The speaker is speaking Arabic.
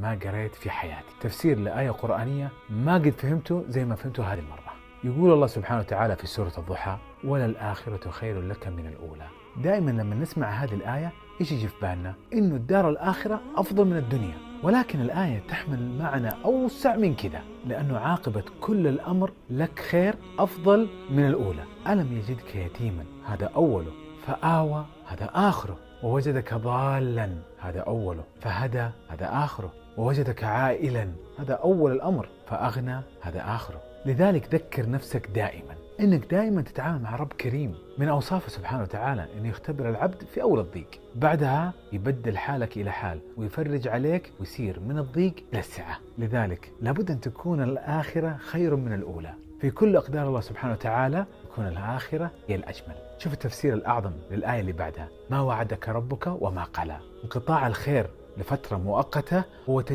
ما قريت في حياتي تفسير لآية قرآنية ما قد فهمته زي ما فهمته هذه المرة. يقول الله سبحانه وتعالى في سورة الضحى: وللآخرة خير لك من الأولى. دائما لما نسمع هذه الآية إيش يجي في بالنا؟ إنه الدار الآخرة أفضل من الدنيا، ولكن الآية تحمل معنى أوسع من كذا، لأنه عاقبة كل الأمر لك خير أفضل من الأولى. ألم يجدك يتيما، هذا أوله، فآوى، هذا آخره، ووجدك ضالا، هذا أوله، فهدى، هذا آخره، ووجدك عائلا، هذا أول الأمر، فأغنى، هذا آخره. لذلك ذكر نفسك دائما إنك دائما تتعامل مع رب كريم. من أوصافه سبحانه وتعالى إنه يختبر العبد في أول الضيق، بعدها يبدل حالك إلى حال ويفرج عليك ويصير من الضيق إلى السعة. لذلك لابد أن تكون الآخرة خير من الأولى. في كل أقدار الله سبحانه وتعالى تكون الآخرة هي الأجمل. شوف التفسير الأعظم للآية اللي بعدها: ما وعدك ربك وما قلى. انقطاع الخير لفترة مؤقتة هو